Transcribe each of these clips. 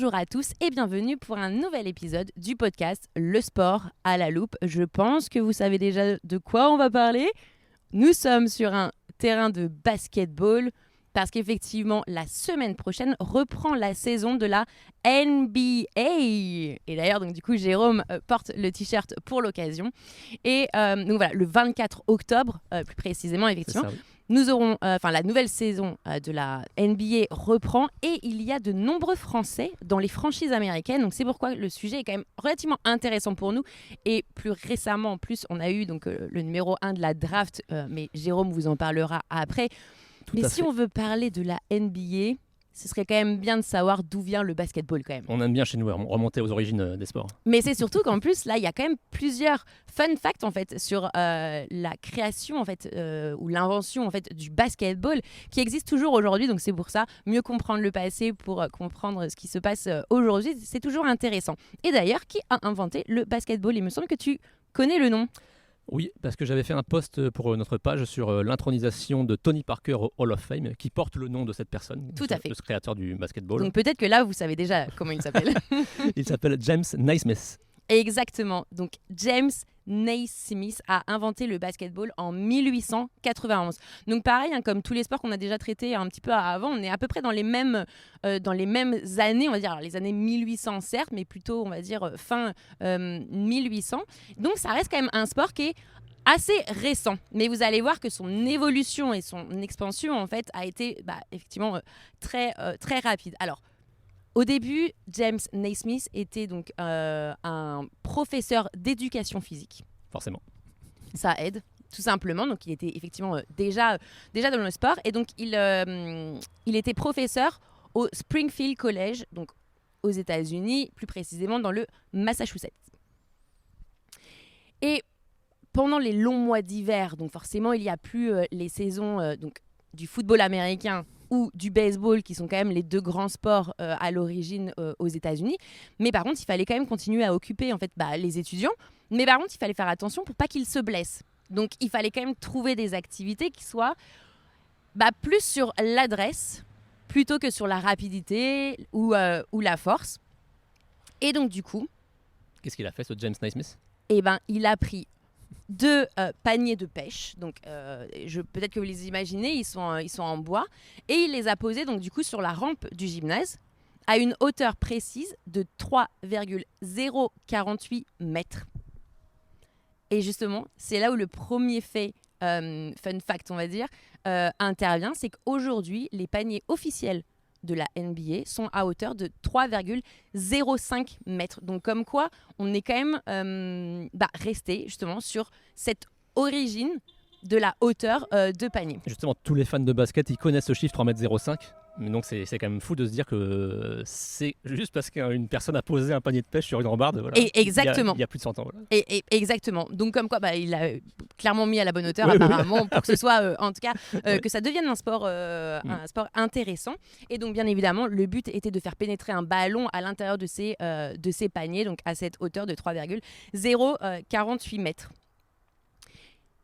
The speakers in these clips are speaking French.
Bonjour à tous et bienvenue pour un nouvel épisode du podcast Le Sport à la loupe. Je pense que vous savez déjà de quoi on va parler. Nous sommes sur un terrain de basketball parce qu'effectivement, la semaine prochaine reprend la saison de la NBA. Et d'ailleurs, donc, du coup, Jérôme porte le t-shirt pour l'occasion. Et donc voilà, le 24 octobre, plus précisément, effectivement, C'est ça, oui. nous aurons, la nouvelle saison de la NBA reprend et il y a de nombreux Français dans les franchises américaines. Donc c'est pourquoi le sujet est quand même relativement intéressant pour nous. Et plus récemment, en plus, on a eu donc, le numéro 1 de la draft, mais Jérôme vous en parlera après. Mais si on veut parler de la NBA, ce serait quand même bien de savoir d'où vient le basketball quand même. On aime bien chez nous remonter aux origines des sports. Mais c'est surtout qu'en plus, là, il y a quand même plusieurs fun facts en fait, sur la création en fait, ou l'invention en fait, du basketball qui existe toujours aujourd'hui. Donc c'est pour ça, mieux comprendre le passé pour comprendre ce qui se passe aujourd'hui, c'est toujours intéressant. Et d'ailleurs, qui a inventé le basketball ? Il me semble que tu connais le nom. Oui, parce que j'avais fait un post pour notre page sur l'intronisation de Tony Parker au Hall of Fame, qui porte le nom de cette personne, Tout à fait. le créateur du basketball. Donc peut-être que là, vous savez déjà comment il s'appelle. Il s'appelle James Naismith. Exactement. Donc James Naismith a inventé le basketball en 1891. Donc pareil, comme tous les sports qu'on a déjà traités un petit peu avant, on est à peu près dans les mêmes années, on va dire. Alors, les années 1800 certes, mais plutôt on va dire fin 1800. Donc ça reste quand même un sport qui est assez récent, mais vous allez voir que son évolution et son expansion en fait a été effectivement très rapide. Alors au début, James Naismith était donc un professeur d'éducation physique. Forcément. Ça aide, tout simplement. Donc, il était effectivement déjà dans le sport. Et donc, il était professeur au Springfield College, donc aux États-Unis, plus précisément dans le Massachusetts. Et pendant les longs mois d'hiver, donc forcément, il n'y a plus les saisons donc, du football américain ou du baseball, qui sont quand même les deux grands sports à l'origine aux États-Unis. Mais par contre, il fallait quand même continuer à occuper en fait, les étudiants. Mais par contre, il fallait faire attention pour pas qu'ils se blessent. Donc, il fallait quand même trouver des activités qui soient plus sur l'adresse plutôt que sur la rapidité ou la force. Et donc, du coup... Qu'est-ce qu'il a fait, ce James Naismith ? Il a pris 2 paniers de pêche, donc peut-être que vous les imaginez, ils sont en bois, et il les a posés donc du coup sur la rampe du gymnase à une hauteur précise de 3,048 mètres. Et justement, c'est là où le premier fait fun fact, on va dire, intervient, c'est qu'aujourd'hui, les paniers officiels de la NBA sont à hauteur de 3,05 mètres. Donc comme quoi, on est quand même resté justement sur cette origine de la hauteur de panier. Justement, tous les fans de basket, ils connaissent ce chiffre 3,05 m. Mais donc c'est quand même fou de se dire que c'est juste parce qu'une personne a posé un panier de pêche sur une rambarde. Voilà, et exactement. Il y a plus de 100 ans. Voilà. Et exactement. Donc comme quoi, il a clairement mis à la bonne hauteur apparemment pour que ce soit, en tout cas, que ça devienne un sport intéressant. Et donc bien évidemment, le but était de faire pénétrer un ballon à l'intérieur de ces paniers, donc à cette hauteur de 3,048 mètres.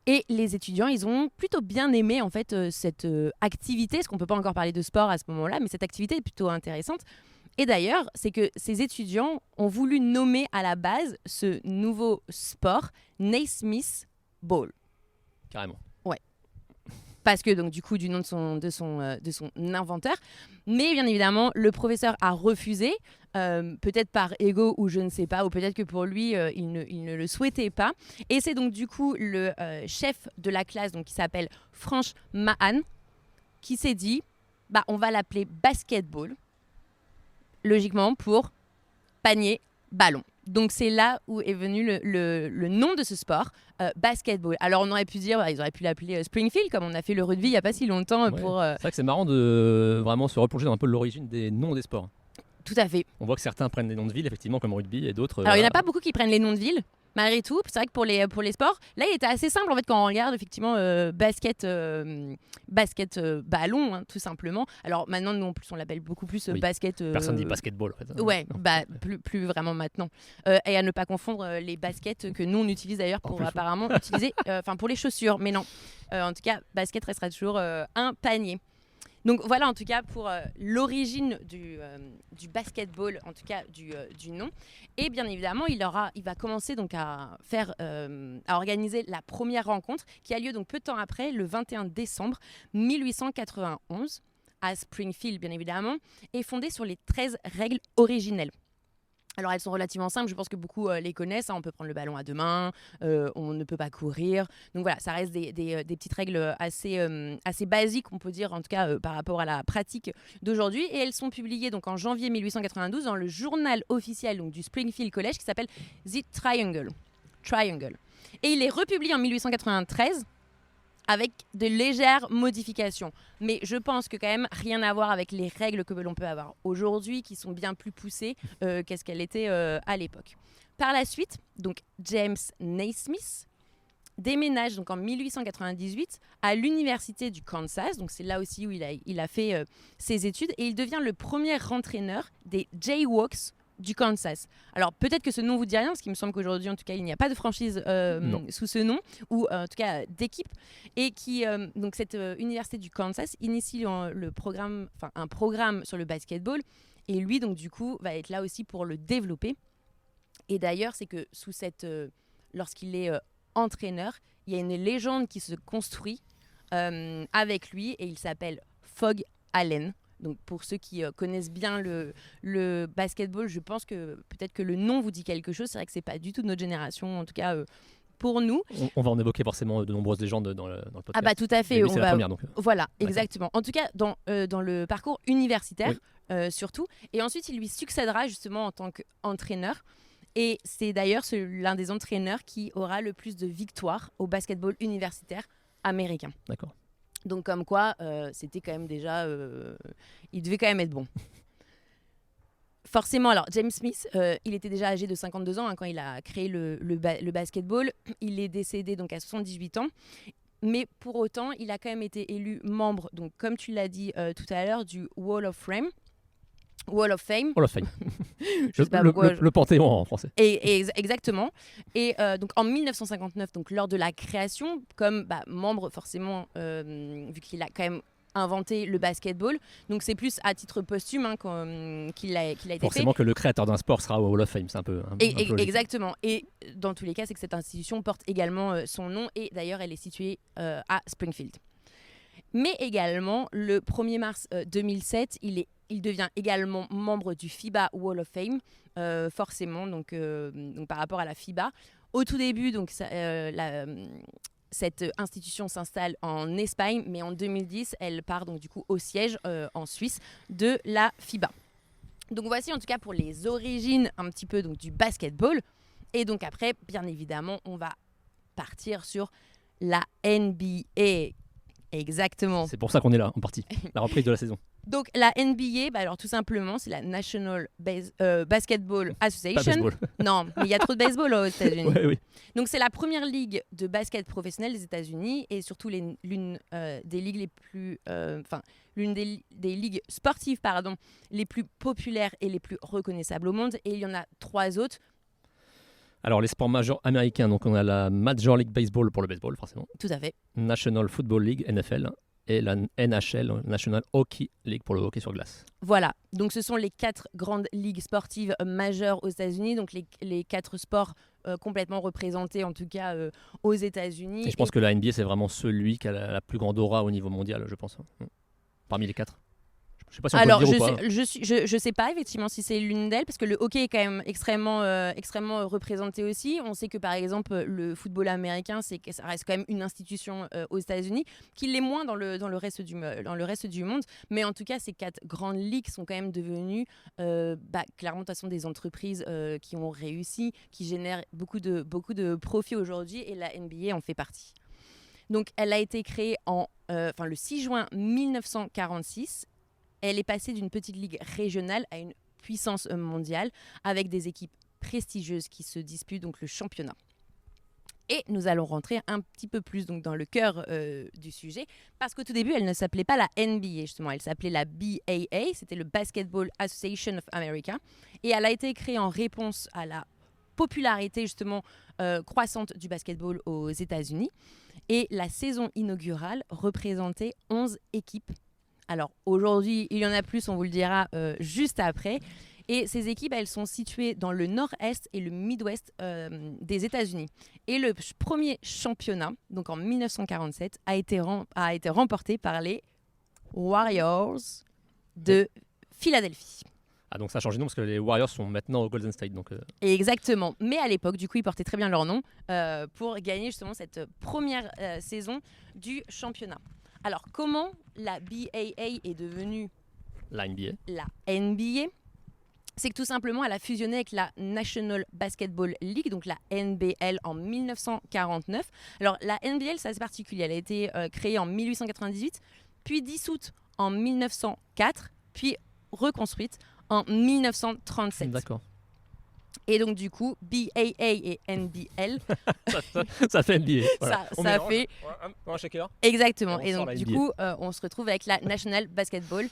Et les étudiants, ils ont plutôt bien aimé en fait cette activité, parce qu'on ne peut pas encore parler de sport à ce moment-là, mais cette activité est plutôt intéressante. Et d'ailleurs, c'est que ces étudiants ont voulu nommer à la base ce nouveau sport Naismith Ball. Carrément. Ouais. Parce que donc du coup du nom de son inventeur, mais bien évidemment le professeur a refusé, peut-être par ego ou je ne sais pas, ou peut-être que pour lui il ne le souhaitait pas. Et c'est donc du coup le chef de la classe, donc qui s'appelle Frank Mahan, qui s'est dit on va l'appeler basketball, logiquement pour panier ballon. Donc c'est là où est venu le nom de ce sport, basketball. Alors on aurait pu dire, ils auraient pu l'appeler Springfield, comme on a fait le rugby il n'y a pas si longtemps. Ouais. Pour, C'est vrai que c'est marrant de vraiment se replonger dans un peu l'origine des noms des sports. Tout à fait. On voit que certains prennent des noms de villes, effectivement, comme rugby, et d'autres... Alors il n'y en a pas beaucoup qui prennent les noms de villes, malgré tout. C'est vrai que pour les sports, là il était assez simple en fait quand on regarde effectivement basket ballon, hein, tout simplement. Alors maintenant nous en plus on l'appelle beaucoup plus basket. Personne dit basketball en fait. Ouais, plus vraiment maintenant. Et à ne pas confondre les baskets que nous on utilise d'ailleurs pour apparemment utiliser, pour les chaussures. Mais non, en tout cas basket restera toujours un panier. Donc voilà en tout cas pour l'origine du basketball, en tout cas du nom. Et bien évidemment, il va commencer donc à organiser la première rencontre qui a lieu donc peu de temps après, le 21 décembre 1891 à Springfield bien évidemment, et fondée sur les 13 règles originelles. Alors elles sont relativement simples, je pense que beaucoup les connaissent, hein. On peut prendre le ballon à deux mains, on ne peut pas courir. Donc voilà, ça reste des petites règles assez basiques, on peut dire, en tout cas par rapport à la pratique d'aujourd'hui. Et elles sont publiées donc en janvier 1892 dans le journal officiel donc, du Springfield College qui s'appelle The Triangle. Et il est republié en 1893 avec de légères modifications. Mais je pense que quand même, rien à voir avec les règles que l'on peut avoir aujourd'hui, qui sont bien plus poussées qu'est-ce qu'elles étaient à l'époque. Par la suite, donc James Naismith déménage donc en 1898 à l'université du Kansas. Donc c'est là aussi où il a fait ses études. Et il devient le premier entraîneur des Jayhawks du Kansas. Alors peut-être que ce nom vous dit rien, parce qu'il me semble qu'aujourd'hui en tout cas il n'y a pas de franchise sous ce nom, ou en tout cas d'équipe, et qui donc cette université du Kansas initie un programme sur le basketball, et lui donc du coup va être là aussi pour le développer. Et d'ailleurs c'est que lorsqu'il est entraîneur, il y a une légende qui se construit avec lui, et il s'appelle Phog Allen. Donc pour ceux qui connaissent bien le basketball, je pense que peut-être que le nom vous dit quelque chose. C'est vrai que c'est pas du tout de notre génération, en tout cas pour nous. On va en évoquer forcément de nombreuses légendes dans le podcast. Ah bah tout à fait. C'est la première donc. Voilà, exactement. En tout cas dans le parcours universitaire surtout. Et ensuite il lui succédera justement en tant qu'entraîneur. Et c'est d'ailleurs l'un des entraîneurs qui aura le plus de victoires au basketball universitaire américain. D'accord. Donc comme quoi, c'était quand même déjà... il devait quand même être bon. Forcément, alors James Smith, il était déjà âgé de 52 ans quand il a créé le basketball. Il est décédé donc à 78 ans. Mais pour autant, il a quand même été élu membre, donc comme tu l'as dit tout à l'heure, du Wall of Fame. Wall of Fame. Le Panthéon en français. Exactement. Et donc en 1959, donc lors de la création, comme membre forcément, vu qu'il a quand même inventé le basketball, donc c'est plus à titre posthume qu'il a été forcément fait. Que le créateur d'un sport sera au Hall of Fame, c'est un peu exactement. Et dans tous les cas, c'est que cette institution porte également son nom, et d'ailleurs elle est située à Springfield. Mais également, le 1er mars 2007, il devient également membre du FIBA Wall of Fame, forcément, donc par rapport à la FIBA. Au tout début, donc, cette institution s'installe en Espagne, mais en 2010, elle part donc, du coup, au siège en Suisse de la FIBA. Donc voici en tout cas pour les origines un petit peu donc, du basketball. Et donc après, bien évidemment, on va partir sur la NBA. Exactement. C'est pour ça qu'on est là, en partie. La reprise de la saison. Donc la NBA, alors tout simplement, c'est la National Basketball Association. Pas baseball. Non, mais il y a trop de baseball aux États-Unis. Oui. Donc c'est la première ligue de basket professionnel des États-Unis, et surtout l'une des ligues les plus, l'une des ligues sportives les plus populaires et les plus reconnaissables au monde. Et il y en a 3 autres. Alors, les sports majeurs américains, donc on a la Major League Baseball pour le baseball, forcément. Tout à fait. National Football League, NFL, et la NHL, National Hockey League pour le hockey sur glace. Voilà, donc ce sont les 4 grandes ligues sportives majeures aux États-Unis, donc les 4 sports complètement représentés en tout cas aux États-Unis. Et je pense que la NBA, c'est vraiment celui qui a la plus grande aura au niveau mondial, je pense. Parmi les 4. Je sais pas si on alors, peut le dire ou pas. je sais pas effectivement si c'est l'une d'elles, parce que le hockey est quand même extrêmement représenté aussi. On sait que par exemple le football américain, ça reste quand même une institution aux États-Unis, qui l'est moins dans le reste du monde. Mais en tout cas, ces 4 grandes ligues sont quand même devenues clairement de toute façon des entreprises qui ont réussi, qui génèrent beaucoup de profits aujourd'hui, et la NBA en fait partie. Donc, elle a été créée le 6 juin 1946. Elle est passée d'une petite ligue régionale à une puissance mondiale, avec des équipes prestigieuses qui se disputent donc le championnat. Et nous allons rentrer un petit peu plus donc, dans le cœur du sujet, parce qu'au tout début, elle ne s'appelait pas la NBA, justement. Elle s'appelait la BAA, c'était le Basketball Association of America. Et elle a été créée en réponse à la popularité justement croissante du basketball aux États-Unis. Et la saison inaugurale représentait 11 équipes Alors aujourd'hui, il y en a plus, on vous le dira juste après. Et ces équipes, elles sont situées dans le nord-est et le mid-ouest des États-Unis. Et le premier championnat, donc en 1947, a été remporté par les Warriors de Philadelphie. Ah, donc ça a changé de nom parce que les Warriors sont maintenant au Golden State. Donc, Exactement. Mais à l'époque, du coup, ils portaient très bien leur nom pour gagner justement cette première saison du championnat. Alors, comment la BAA est devenue la NBA. La NBA, c'est que tout simplement, elle a fusionné avec la National Basketball League, donc la NBL, en 1949. Alors, la NBL, c'est assez particulier. Elle a été créée en 1898, puis dissoute en 1904, puis reconstruite en 1937. D'accord. Et donc, du coup, BAA et NBL. ça fait NBA. Voilà. Ça fait. Un shaker. Exactement. Et donc, du coup, on se retrouve avec la National Basketball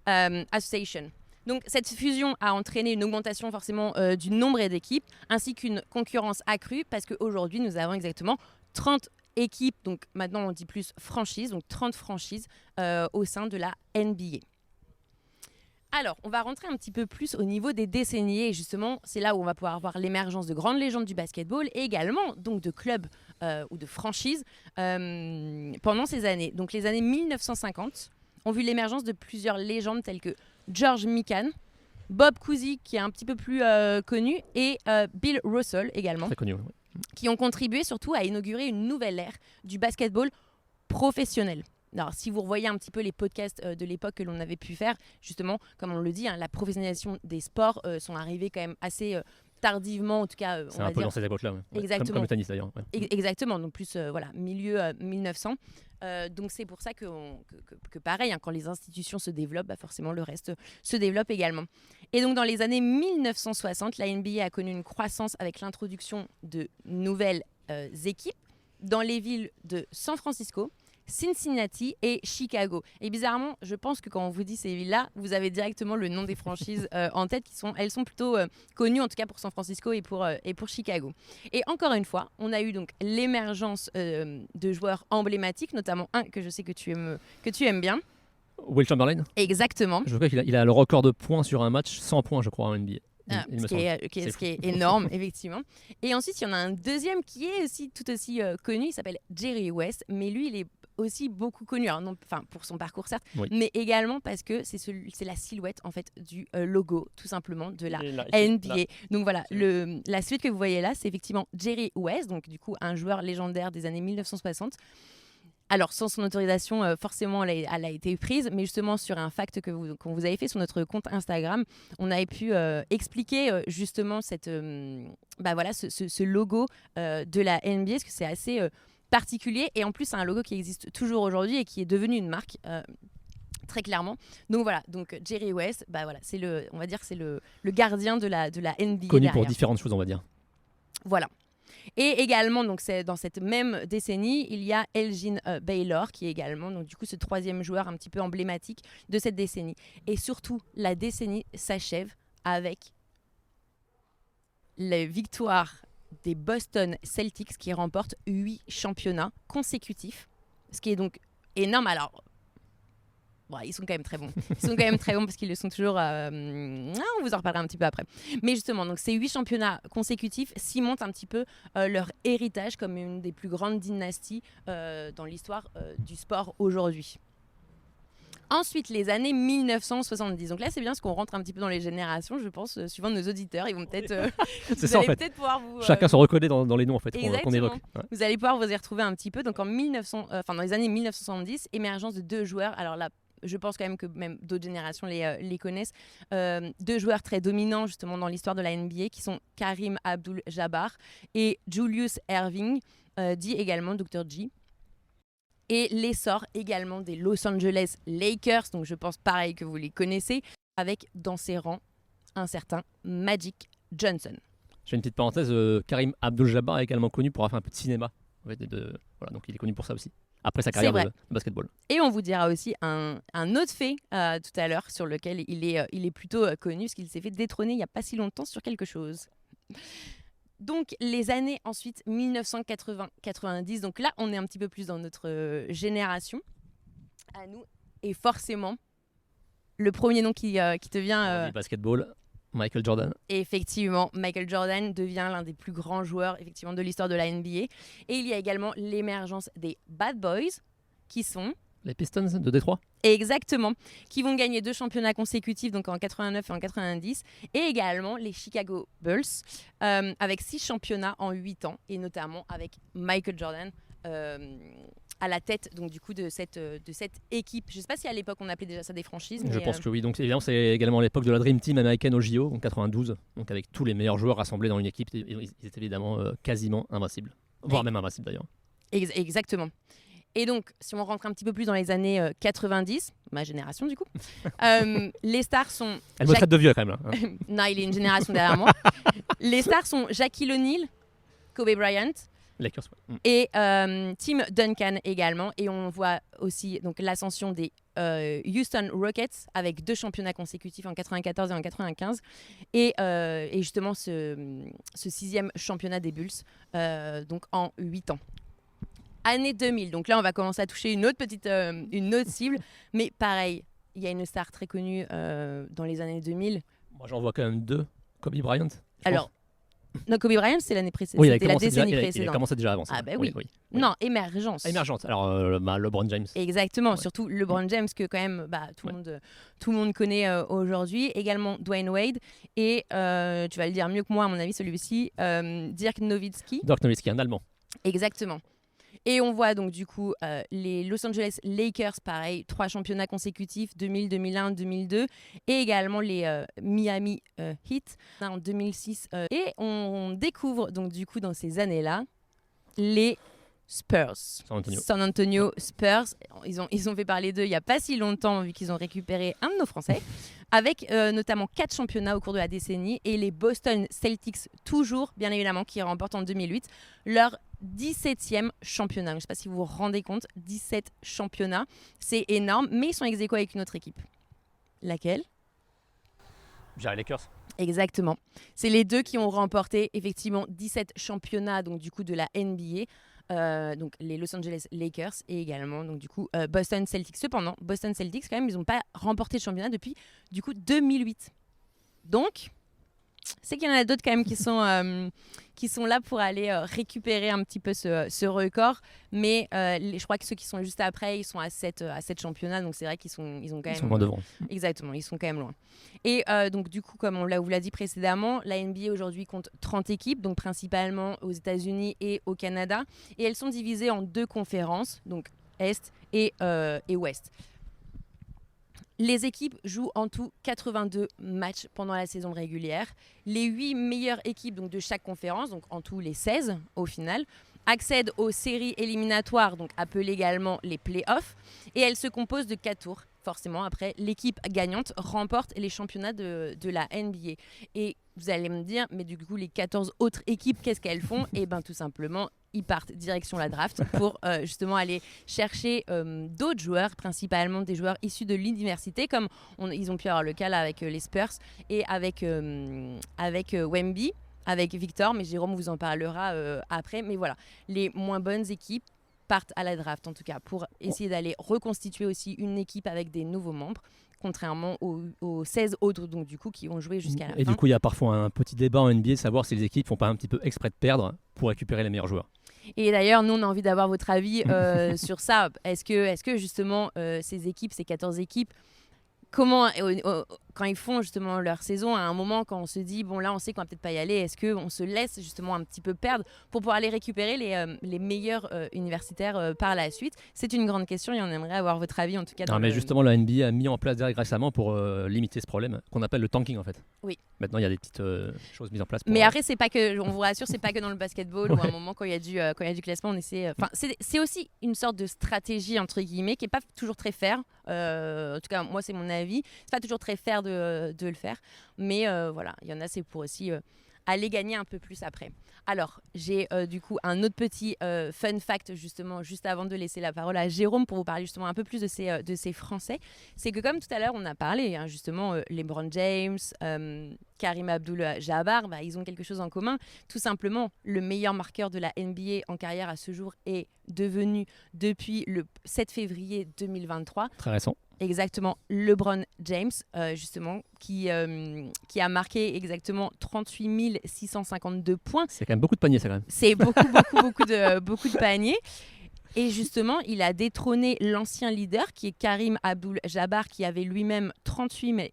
Association. Donc, cette fusion a entraîné une augmentation forcément du nombre d'équipes, ainsi qu'une concurrence accrue, parce qu'aujourd'hui, nous avons exactement 30 équipes, donc maintenant on dit plus franchises, donc 30 franchises au sein de la NBA. Alors, on va rentrer un petit peu plus au niveau des décennies, et justement, c'est là où on va pouvoir voir l'émergence de grandes légendes du basketball, et également donc de clubs ou de franchises pendant ces années. Donc, les années 1950 ont vu l'émergence de plusieurs légendes telles que George Mikan, Bob Cousy, qui est un petit peu plus connu, et Bill Russell également, très connu, qui ont contribué surtout à inaugurer une nouvelle ère du basketball professionnel. Alors, si vous revoyez un petit peu les podcasts de l'époque que l'on avait pu faire, justement, comme on le dit, la professionnalisation des sports sont arrivés quand même assez tardivement, en tout cas. C'est un peu dans cette époque-là. Ouais. Exactement. Comme le tennis d'ailleurs. Ouais. Exactement, donc plus milieu 1900. Donc c'est pour ça que pareil, quand les institutions se développent, forcément le reste se développe également. Et donc dans les années 1960, la NBA a connu une croissance avec l'introduction de nouvelles équipes dans les villes de San Francisco, Cincinnati et Chicago. Et bizarrement, je pense que quand on vous dit ces villes-là, vous avez directement le nom des franchises en tête. Elles sont plutôt connues, en tout cas pour San Francisco et pour Chicago. Et encore une fois, on a eu donc l'émergence de joueurs emblématiques, notamment un que je sais que tu aimes bien. Will Chamberlain. Exactement. Je crois qu'il a le record de points sur un match, 100 points je crois en NBA. Ce qui est énorme, effectivement. Et ensuite, il y en a un deuxième qui est aussi tout aussi connu, il s'appelle Jerry West, mais lui, il est aussi beaucoup connu, pour son parcours certes, oui, mais également parce que c'est la silhouette en fait du logo tout simplement de la NBA. Donc voilà, la suite que vous voyez là, c'est effectivement Jerry West, donc du coup un joueur légendaire des années 1960. Alors, sans son autorisation, forcément, elle a été prise, mais justement, sur un fact qu'on vous avait fait sur notre compte Instagram, on avait pu expliquer justement ce logo de la NBA, parce que c'est assez particulier, et en plus, c'est un logo qui existe toujours aujourd'hui et qui est devenu une marque. Très clairement. Donc voilà, Jerry West, c'est le gardien de la NBA. Connu derrière. pour différentes choses, on va dire. Voilà. Et également, c'est dans cette même décennie, il y a Elgin Baylor, qui est également du coup ce troisième joueur un petit peu emblématique de cette décennie. Et surtout, la décennie s'achève avec la victoire des Boston Celtics qui remportent 8 championnats consécutifs, ce qui est donc énorme. Alors, ils sont quand même très bons. Ils sont quand même très bons parce qu'ils le sont toujours. On vous en reparlera un petit peu après. Mais justement, donc ces 8 championnats consécutifs cimentent un petit peu leur héritage comme une des plus grandes dynasties dans l'histoire du sport aujourd'hui. Ensuite, les années 1970. Donc là, c'est bien parce qu'on rentre un petit peu dans les générations, je pense, suivant nos auditeurs. Ils vont peut-être. C'est ça, en fait. Peut-être pouvoir vous. Chacun se reconnaît dans les noms, en fait, qu'on évoque. Ouais. Vous allez pouvoir vous y retrouver un petit peu. Donc dans les années 1970, émergence de 2 joueurs. Alors là, je pense quand même que même d'autres générations les connaissent. 2 joueurs très dominants justement dans l'histoire de la NBA qui sont Karim Abdul-Jabbar et Julius Erving, dit également Dr. J. Et l'essor également des Los Angeles Lakers, donc je pense pareil que vous les connaissez, avec dans ses rangs un certain Magic Johnson. J'ai une petite parenthèse, Karim Abdul-Jabbar est également connu pour avoir fait un peu de cinéma. En fait, voilà, donc il est connu pour ça aussi. Après sa carrière de basketball. Et on vous dira aussi un autre fait tout à l'heure sur lequel il est plutôt connu, parce qu'il s'est fait détrôner il n'y a pas si longtemps sur quelque chose. Donc les années ensuite 1980-90, donc là on est un petit peu plus dans notre génération, à nous Et forcément, le premier nom qui te vient... Du basketball, Michael Jordan. Et effectivement, Michael Jordan devient l'un des plus grands joueurs effectivement, de l'histoire de la NBA. Et il y a également l'émergence des Bad Boys, qui sont... Les Pistons de Détroit. Exactement, qui vont gagner 2 championnats consécutifs, donc en 89 et en 90. Et également les Chicago Bulls, avec 6 championnats en 8 ans. Et notamment avec Michael Jordan à la tête donc, du coup, de cette équipe. Je ne sais pas si à l'époque on appelait déjà ça des franchises. Je pense que oui. Donc évidemment, c'est également l'époque de la Dream Team américaine au JO, en 92. Donc avec tous les meilleurs joueurs rassemblés dans une équipe, ils étaient évidemment quasiment invincibles. Voire même invincibles d'ailleurs. Exactement. Et donc, si on rentre un petit peu plus dans les années 90, ma génération du coup, les stars sont... Elle me traite de vieux quand même là. Hein. Non, il est une génération derrière moi. Les stars sont Shaquille O'Neal, Kobe Bryant, Lakers, ouais. Et Tim Duncan également. Et on voit aussi donc, l'ascension des Houston Rockets avec 2 championnats consécutifs en 94 et en 95. Et justement ce 6e championnat des Bulls donc en 8 ans. Année 2000, donc là on va commencer à toucher une autre cible. Mais pareil, il y a une star très connue dans les années 2000. Moi j'en vois quand même 2. Kobe Bryant. Alors, non, Kobe Bryant, c'est l'année précédente. Oui, c'était la décennie précédente. Il a commencé déjà avant ça. Ah bah oui. Non, émergence. Émergence. Alors, LeBron James. Exactement, Ouais. Surtout LeBron James, que quand même tout le monde connaît aujourd'hui. Également Dwayne Wade. Et tu vas le dire mieux que moi, à mon avis, celui-ci, Dirk Nowitzki. Dirk Nowitzki, un Allemand. Exactement. Et on voit donc du coup les Los Angeles Lakers, pareil, 3 championnats consécutifs, 2000, 2001, 2002, et également les Miami Heat en 2006. Et on découvre donc du coup dans ces années-là les Spurs. San Antonio Spurs. Ils ont fait parler d'eux il n'y a pas si longtemps, vu qu'ils ont récupéré un de nos Français, avec notamment 4 championnats au cours de la décennie, et les Boston Celtics, toujours, bien évidemment, qui remportent en 2008 leur 17e championnat. Je ne sais pas si vous vous rendez compte, 17 championnats, c'est énorme, mais ils sont ex-aequo avec une autre équipe. Laquelle ? Les Lakers. Exactement. C'est les deux qui ont remporté effectivement 17 championnats donc, du coup, de la NBA. Donc les Los Angeles Lakers et également donc du coup Boston Celtics. Cependant, Boston Celtics quand même, ils n'ont pas remporté le championnat depuis du coup 2008. Donc c'est qu'il y en a d'autres quand même qui sont là pour aller récupérer un petit peu ce record, mais je crois que ceux qui sont juste après, ils sont à 7 championnats, donc c'est vrai qu'ils ont quand même... Ils sont loin devant. Exactement, ils sont quand même loin. Et donc du coup, comme on vous l'a dit précédemment, la NBA aujourd'hui compte 30 équipes, donc principalement aux États-Unis et au Canada, et elles sont divisées en 2 conférences, donc Est et Ouest. Les équipes jouent en tout 82 matchs pendant la saison régulière. Les 8 meilleures équipes donc, de chaque conférence, donc en tout les 16 au final, accèdent aux séries éliminatoires, donc appelées également les playoffs, et elles se composent de 4 tours. Forcément, après, l'équipe gagnante remporte les championnats de la NBA. Et vous allez me dire, mais du coup, les 14 autres équipes, qu'est-ce qu'elles font ? Eh bien, tout simplement, ils partent direction la draft pour justement aller chercher d'autres joueurs, principalement des joueurs issus de l'université, comme ils ont pu avoir le cas là, avec les Spurs et avec Wemby, avec Victor, mais Jérôme vous en parlera après. Mais voilà, les moins bonnes équipes partent à la draft, en tout cas, pour essayer d'aller reconstituer aussi une équipe avec des nouveaux membres, contrairement aux 16 autres donc, du coup, qui ont joué jusqu'à la fin. Et du coup, il y a parfois un petit débat en NBA, savoir si les équipes font pas un petit peu exprès de perdre pour récupérer les meilleurs joueurs. Et d'ailleurs, nous, on a envie d'avoir votre avis sur ça. Est-ce que justement, ces équipes, ces 14 équipes, comment, quand ils font justement leur saison, à un moment, quand on se dit, bon là, on sait qu'on va peut-être pas y aller, est-ce qu'on se laisse justement un petit peu perdre pour pouvoir aller récupérer les meilleurs universitaires par la suite ? C'est une grande question et on aimerait avoir votre avis en tout cas. Mais justement, la NBA a mis en place récemment pour limiter ce problème qu'on appelle le tanking en fait. Oui. Maintenant, il y a des petites choses mises en place. Mais après, c'est pas que, on vous rassure, c'est pas que dans le basketball où à un moment, quand il y a du classement, on essaie. C'est aussi une sorte de stratégie entre guillemets qui est pas toujours très fair. En tout cas, moi, c'est mon avis. C'est pas toujours très fair de le faire, mais voilà, il y en a, c'est pour aussi aller gagner un peu plus après. Alors, j'ai du coup un autre petit fun fact justement, juste avant de laisser la parole à Jérôme pour vous parler justement un peu plus de ces Français. C'est que comme tout à l'heure, on a parlé justement LeBron James, Karim Abdul-Jabbar, ils ont quelque chose en commun. Tout simplement, le meilleur marqueur de la NBA en carrière à ce jour est devenu depuis le 7 février 2023. Très récent. Exactement, LeBron James, justement, qui a marqué exactement 38 652 points. C'est quand même beaucoup de paniers, ça, quand même. C'est beaucoup de paniers. Et justement, il a détrôné l'ancien leader, qui est Karim Abdul-Jabbar, qui avait lui-même 38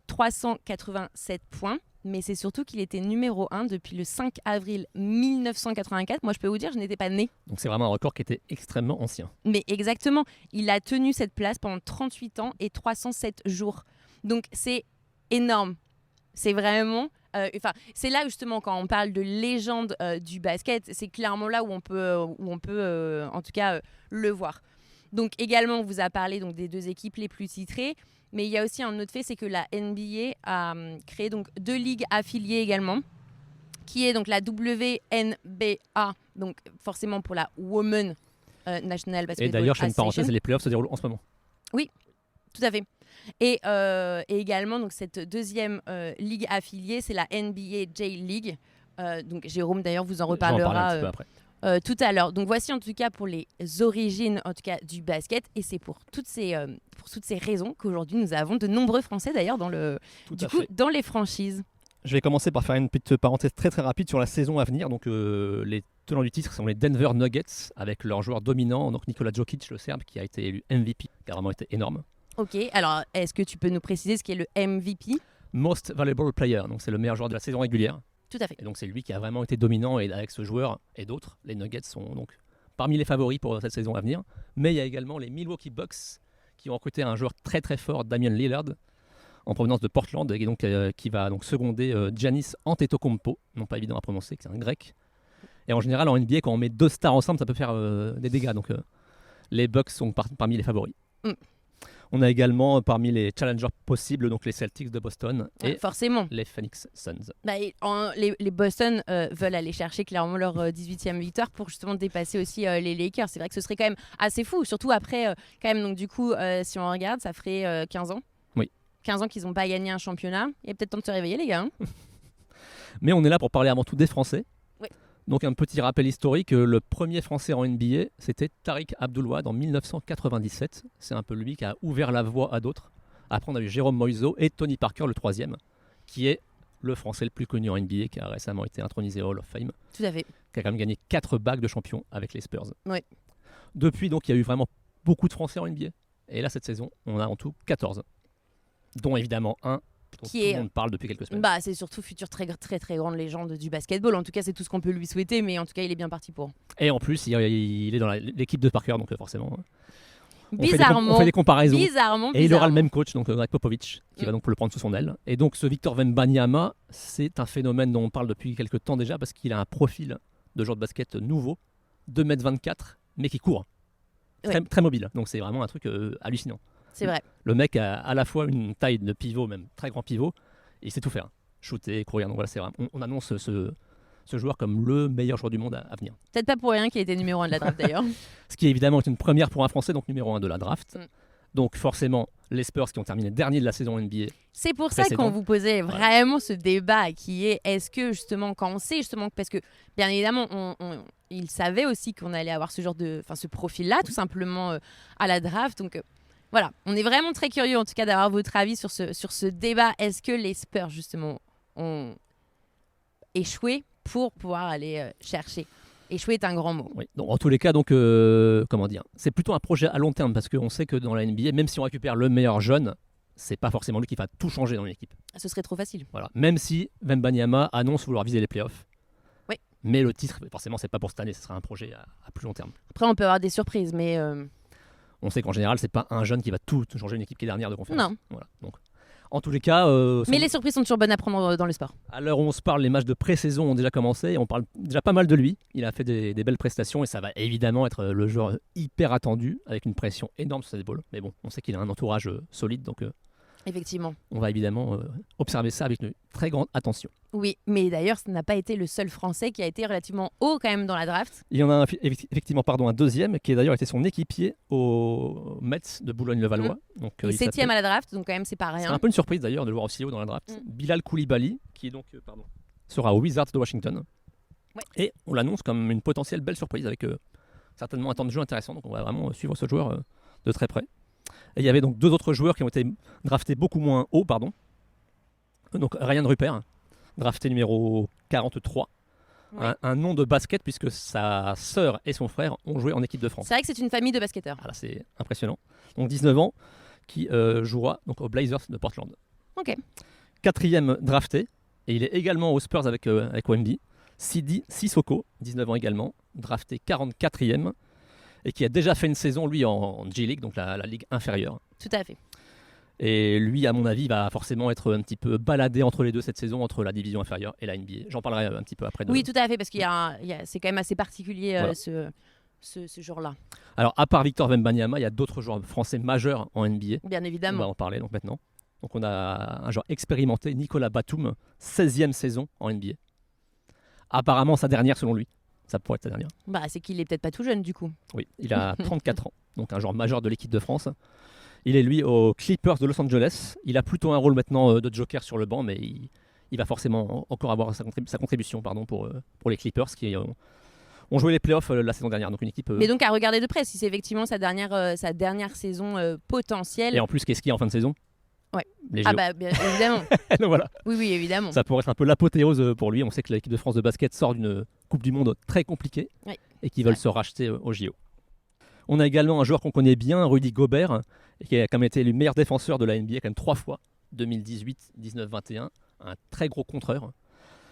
387 points. Mais c'est surtout qu'il était numéro 1 depuis le 5 avril 1984. Moi, je peux vous dire, je n'étais pas née. Donc c'est vraiment un record qui était extrêmement ancien. Mais exactement, il a tenu cette place pendant 38 ans et 307 jours. Donc c'est énorme. C'est vraiment... c'est là justement quand on parle de légende du basket, c'est clairement là où on peut en tout cas le voir. Donc également, on vous a parlé donc, des 2 équipes les plus titrées. Mais il y a aussi un autre fait, c'est que la NBA a créé donc 2 ligues affiliées également, qui est donc la WNBA, donc forcément pour la Women National Basketball Association. Et d'ailleurs, je fais une parenthèse, les playoffs se déroulent en ce moment. Oui, tout à fait. Et également, donc, cette 2e ligue affiliée, c'est la NBA J-League. Donc Jérôme, d'ailleurs, vous en reparlera un petit peu après. tout à l'heure. Donc voici en tout cas pour les origines en tout cas du basket, et c'est pour toutes ces raisons qu'aujourd'hui nous avons de nombreux Français d'ailleurs dans les franchises. Je vais commencer par faire une petite parenthèse très très rapide sur la saison à venir. Donc les tenants du titre sont les Denver Nuggets avec leur joueur dominant, donc Nikola Jokic, le Serbe, qui a été élu MVP, qui a vraiment été énorme. Ok, alors est-ce que tu peux nous préciser ce qu'est le MVP? Most Valuable Player, donc c'est le meilleur joueur de la saison régulière. Tout à fait. Et donc c'est lui qui a vraiment été dominant, et avec ce joueur et d'autres, les Nuggets sont donc parmi les favoris pour cette saison à venir. Mais il y a également les Milwaukee Bucks qui ont recruté un joueur très très fort, Damian Lillard, en provenance de Portland, et donc, qui va donc seconder Giannis Antetokounmpo, non pas évident à prononcer, c'est un grec. Et en général en NBA, quand on met 2 stars ensemble, ça peut faire des dégâts. Donc les Bucks sont parmi les favoris. On a également parmi les challengers possibles donc les Celtics de Boston et forcément les Phoenix Suns. Les Boston veulent aller chercher clairement leur 18e victoire pour justement dépasser aussi les Lakers. C'est vrai que ce serait quand même assez fou, surtout après quand même, donc du coup si on regarde, ça ferait 15 ans. Oui. 15 ans qu'ils n'ont pas gagné un championnat. Il est peut-être temps de se réveiller les gars. Mais on est là pour parler avant tout des Français. Oui. Donc un petit rappel historique, le premier Français en NBA, c'était Tariq Abdul-Wahad en 1997. C'est un peu lui qui a ouvert la voie à d'autres. Après on a eu Jérôme Moïseau et Tony Parker, le 3e, qui est le Français le plus connu en NBA, qui a récemment été intronisé au Hall of Fame. Tout à fait. Qui a quand même gagné 4 bagues de champion avec les Spurs. Oui. Depuis, donc, il y a eu vraiment beaucoup de Français en NBA. Et là, cette saison, on a en tout 14. Dont évidemment un dont tout le monde parle depuis quelques semaines. C'est surtout future très très très grande légende du basketball. En tout cas, c'est tout ce qu'on peut lui souhaiter, mais en tout cas, il est bien parti pour. Et en plus, il est dans l'équipe de Parker, donc forcément. Bizarrement. On fait des comparaisons. Bizarrement. Et il aura le même coach, donc Greg Popovich, qui va donc le prendre sous son aile. Et donc ce Victor Wembanyama, c'est un phénomène dont on parle depuis quelques temps déjà, parce qu'il a un profil de joueur de basket nouveau, 2m24, mais qui court. Très, très mobile. Donc c'est vraiment un truc hallucinant. C'est vrai. Le mec a à la fois une taille de pivot, même très grand pivot, et il sait tout faire. Shooter, courir. Donc voilà, c'est vraiment, on annonce ce joueur comme le meilleur joueur du monde à venir. Peut-être pas pour rien qu'il a été numéro 1 de la draft d'ailleurs. Ce qui évidemment est une première pour un Français, donc numéro 1 de la draft. Donc forcément, les Spurs qui ont terminé dernier de la saison NBA. C'est pour ça qu'on vous posait vraiment ce débat qui est, est-ce que justement, quand on sait justement, parce que bien évidemment, il savait aussi qu'on allait avoir ce genre de, ce profil-là, tout simplement à la draft. Donc voilà, on est vraiment très curieux en tout cas d'avoir votre avis sur ce débat. Est-ce que les Spurs justement ont échoué pour pouvoir aller chercher? Échouer est un grand mot. Oui. Donc, en tous les cas, donc, comment dire, c'est plutôt un projet à long terme parce qu'on sait que dans la NBA, même si on récupère le meilleur jeune, c'est pas forcément lui qui va tout changer dans l'équipe. Ce serait trop facile. Voilà. Même si Wembanyama annonce vouloir viser les playoffs. Oui. Mais le titre, forcément, c'est pas pour cette année, ce sera un projet à plus long terme. Après, on peut avoir des surprises, mais on sait qu'en général, c'est pas un jeune qui va tout changer une équipe qui est dernière de conférence. Non. Voilà. Donc, en tous les cas... mais les surprises sont toujours bonnes à prendre dans le sport. À l'heure où on se parle, les matchs de pré-saison ont déjà commencé et on parle déjà pas mal de lui. Il a fait des belles prestations et ça va évidemment être le joueur hyper attendu avec une pression énorme sur ses épaules. Mais bon, on sait qu'il a un entourage solide, donc effectivement. On va évidemment observer ça avec une très grande attention. Oui, mais d'ailleurs, ce n'a pas été le seul Français qui a été relativement haut quand même dans la draft. Il y en a effectivement un deuxième qui a d'ailleurs été son équipier au Mets de Boulogne-le-Valois. Donc, et 7e à la draft, donc quand même c'est pas rien. C'est un peu une surprise d'ailleurs de le voir aussi haut dans la draft. Bilal Koulibaly, qui est donc, sera aux Wizards de Washington. Ouais. Et on l'annonce comme une potentielle belle surprise avec certainement un temps de jeu intéressant. Donc on va vraiment suivre ce joueur de très près. Et il y avait donc 2 autres joueurs qui ont été draftés beaucoup moins haut, pardon. Donc Ryan Rupert, drafté numéro 43. Ouais. Un nom de basket puisque sa sœur et son frère ont joué en équipe de France. C'est vrai que c'est une famille de basketteurs. Voilà, c'est impressionnant. Donc 19 ans, qui jouera donc aux Blazers de Portland. Ok. 4e drafté, et il est également aux Spurs avec Wemby. Sidi Sissoko, 19 ans également, drafté 44e, et qui a déjà fait une saison, lui, en G-League, donc la ligue inférieure. Tout à fait. Et lui, à mon avis, va forcément être un petit peu baladé entre les deux cette saison, entre la division inférieure et la NBA. J'en parlerai un petit peu après. Oui, tout à fait, parce c'est quand même assez particulier Voilà. ce genre-là. Alors, à part Victor Wembanyama, il y a d'autres joueurs français majeurs en NBA. Bien On évidemment. va en parler donc maintenant. Donc, on a un joueur expérimenté, Nicolas Batum, 16e saison en NBA. Apparemment, sa dernière selon lui. Ça pourrait être sa dernière. Bah, c'est qu'il est peut-être pas tout jeune du coup. Oui, il a 34 ans, donc un joueur majeur de l'équipe de France. Il est lui aux Clippers de Los Angeles. Il a plutôt un rôle maintenant de joker sur le banc, mais il va forcément encore avoir sa contribution pour les Clippers qui ont joué les playoffs la saison dernière. Donc une équipe. Mais donc à regarder de près si c'est effectivement sa dernière saison potentielle. Et en plus, qu'est-ce qu'il y a en fin de saison? Ouais. Les Ah JO. bah bien évidemment. Donc voilà. Oui, évidemment. Ça pourrait être un peu l'apothéose pour lui. On sait que l'équipe de France de basket sort d'une Coupe du Monde très compliquée Oui. et qu'ils veulent se racheter aux JO. On a également un joueur qu'on connaît bien, Rudy Gobert, qui a quand même été le meilleur défenseur de la NBA quand même 3 fois, 2018, 19, 21. Un très gros contreur.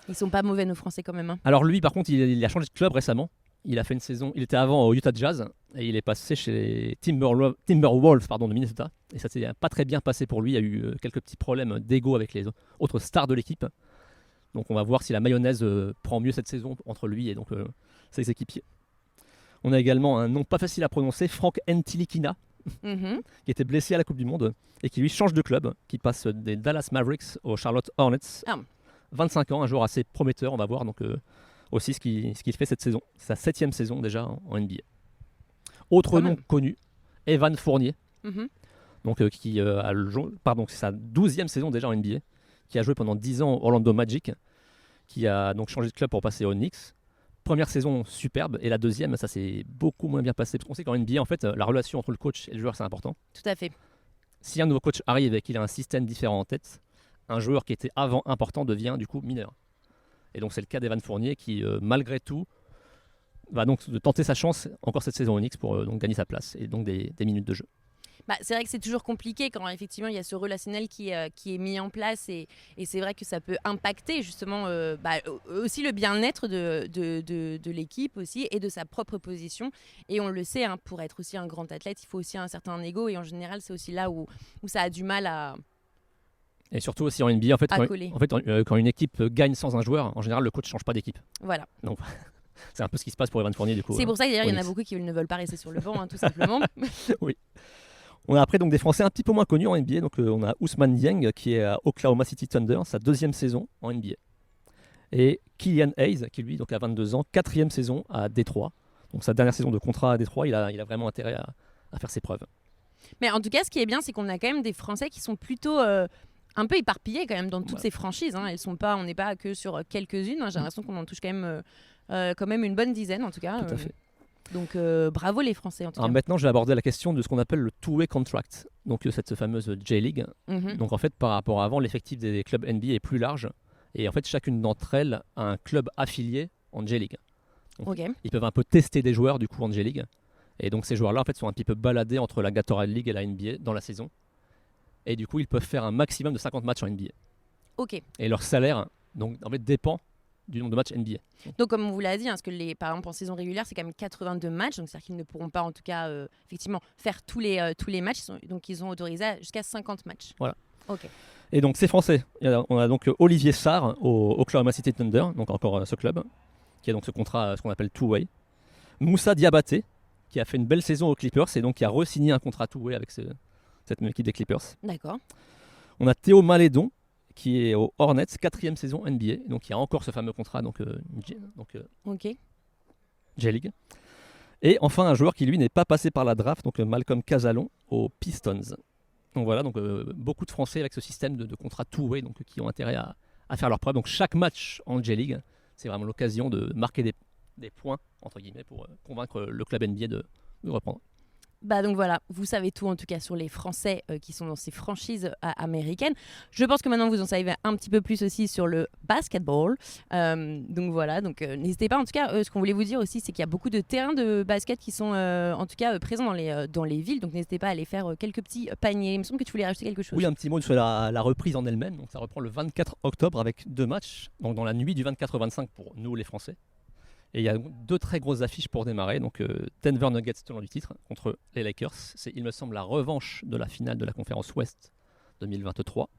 Ils sont pas mauvais nos Français quand même. Hein. Alors lui, par contre, il a changé de club récemment. Il a fait une saison. Il était avant au Utah Jazz et il est passé chez les Timberwolves de Minnesota. Et ça s'est pas très bien passé pour lui. Il y a eu quelques petits problèmes d'ego avec les autres stars de l'équipe. Donc on va voir si la mayonnaise prend mieux cette saison entre lui et donc ses équipiers. On a également un nom pas facile à prononcer, Frank Ntilikina, qui était blessé à la Coupe du Monde et qui lui change de club, qui passe des Dallas Mavericks aux Charlotte Hornets. 25 ans, un joueur assez prometteur, on va voir donc aussi ce qu'il fait cette saison. C'est sa 7e saison déjà en NBA. Autre nom connu, Evan Fournier, donc, qui c'est sa 12e saison déjà en NBA, qui a joué pendant 10 ans au Orlando Magic, qui a donc changé de club pour passer aux Knicks. Première saison superbe, et la deuxième, ça s'est beaucoup moins bien passé. Parce qu'on sait qu'en NBA, en fait, la relation entre le coach et le joueur, c'est important. Tout à fait. Si un nouveau coach arrive et qu'il a un système différent en tête, un joueur qui était avant important devient du coup mineur. Et donc c'est le cas d'Evan Fournier qui, malgré tout, va donc tenter sa chance encore cette saison au Knicks pour donc gagner sa place et donc des minutes de jeu. Bah, c'est vrai que c'est toujours compliqué quand effectivement il y a ce relationnel qui est mis en place et c'est vrai que ça peut impacter justement aussi le bien-être de l'équipe aussi et de sa propre position. Et on le sait, hein, pour être aussi un grand athlète, il faut aussi un certain ego et en général c'est aussi là où ça a du mal à... Et surtout aussi en NBA, quand une équipe gagne sans un joueur, en général le coach ne change pas d'équipe. Voilà. Donc c'est un peu ce qui se passe pour Evan Fournier du coup. C'est pour ça que d'ailleurs il y en a beaucoup qui ne veulent pas rester sur le banc, hein, tout simplement. Oui. On a après donc des Français un petit peu moins connus en NBA. Donc on a Ousmane Dieng qui est à Oklahoma City Thunder, sa 2e saison en NBA. Et Killian Hayes qui lui donc a 22 ans, 4e saison à Détroit. Donc sa dernière saison de contrat à Détroit, il a vraiment intérêt à faire ses preuves. Mais en tout cas, ce qui est bien, c'est qu'on a quand même des Français qui sont plutôt un peu éparpillés quand même dans toutes ces franchises. Hein. On n'est pas que sur quelques-unes. Hein. J'ai l'impression qu'on en touche quand même une bonne dizaine en tout cas. Tout à fait. Donc bravo les Français en tout cas. Alors maintenant, je vais aborder la question de ce qu'on appelle le two-way contract, donc cette fameuse J-League. Donc en fait, par rapport à avant, l'effectif des clubs NBA est plus large et en fait, chacune d'entre elles a un club affilié en J-League. Ils peuvent un peu tester des joueurs du coup en J-League et donc ces joueurs-là en fait sont un petit peu baladés entre la Gatorade League et la NBA dans la saison et du coup, ils peuvent faire un maximum de 50 matchs en NBA. Et leur salaire donc en fait dépend du nombre de matchs NBA. Donc comme on vous l'a dit, hein, parce que par exemple en saison régulière c'est quand même 82 matchs, donc c'est-à-dire qu'ils ne pourront pas en tout cas effectivement faire tous les matchs, donc ils ont autorisé jusqu'à 50 matchs. Voilà. Et donc c'est français. On a donc Olivier Sarr au Oklahoma City Thunder, donc encore ce club, qui a donc ce contrat, ce qu'on appelle two-way. Moussa Diabaté, qui a fait une belle saison aux Clippers et donc qui a re-signé un contrat two-way avec cette même équipe des Clippers. D'accord. On a Théo Malédon, qui est au Hornets, 4e saison NBA. Donc il y a encore ce fameux contrat, J-League. Et enfin un joueur qui lui n'est pas passé par la draft, donc Malcolm Casalon aux Pistons. Donc voilà, beaucoup de Français avec ce système de contrat two-way, donc qui ont intérêt à faire leur preuve. Donc chaque match en J-League, c'est vraiment l'occasion de marquer des points entre guillemets pour convaincre le club NBA de reprendre. Donc voilà, vous savez tout en tout cas sur les Français qui sont dans ces franchises américaines. Je pense que maintenant vous en savez un petit peu plus aussi sur le basketball. Donc voilà, n'hésitez pas. En tout cas, ce qu'on voulait vous dire aussi, c'est qu'il y a beaucoup de terrains de basket qui sont en tout cas présents dans les villes. Donc n'hésitez pas à aller faire quelques petits paniers. Il me semble que tu voulais rajouter quelque chose. Oui, un petit mot sur la reprise en elle-même. Donc ça reprend le 24 octobre avec 2 matchs. Donc dans la nuit du 24 au 25 pour nous les Français. Et il y a 2 très grosses affiches pour démarrer. Donc Denver Nuggets, tenant du titre, contre les Lakers. C'est, il me semble, la revanche de la finale de la conférence Ouest 2023.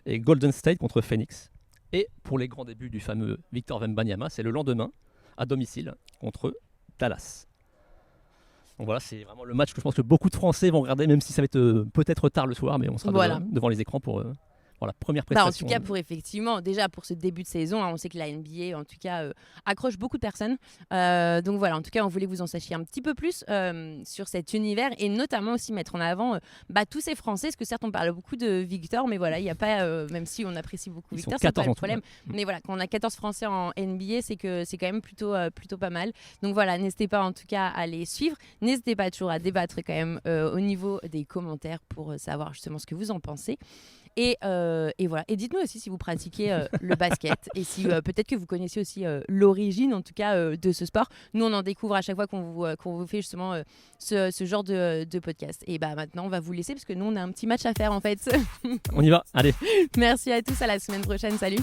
Et Golden State contre Phoenix. Et pour les grands débuts du fameux Victor Wembanyama, c'est le lendemain, à domicile, contre Dallas. Donc voilà, c'est vraiment le match que je pense que beaucoup de Français vont regarder, même si ça va être peut-être tard le soir, mais on sera devant les écrans pour la première prestation. En tout cas, déjà pour ce début de saison, on sait que la NBA, en tout cas, accroche beaucoup de personnes. Donc voilà, en tout cas, on voulait que vous en sachiez un petit peu plus sur cet univers et notamment aussi mettre en avant tous ces Français, parce que certes, on parle beaucoup de Victor, mais voilà, il n'y a pas, même si on apprécie beaucoup Victor, c'est pas le problème. Mais voilà, quand on a 14 Français en NBA, c'est que c'est quand même plutôt pas mal. Donc voilà, n'hésitez pas en tout cas à les suivre. N'hésitez pas toujours à débattre quand même au niveau des commentaires pour savoir justement ce que vous en pensez. Et voilà. Et dites-nous aussi si vous pratiquez le basket et si peut-être que vous connaissez aussi l'origine en tout cas de ce sport. Nous on en découvre à chaque fois qu'on vous fait justement ce genre de podcast. Et maintenant on va vous laisser parce que nous on a un petit match à faire en fait. On y va, allez. Merci à tous, à la semaine prochaine, salut.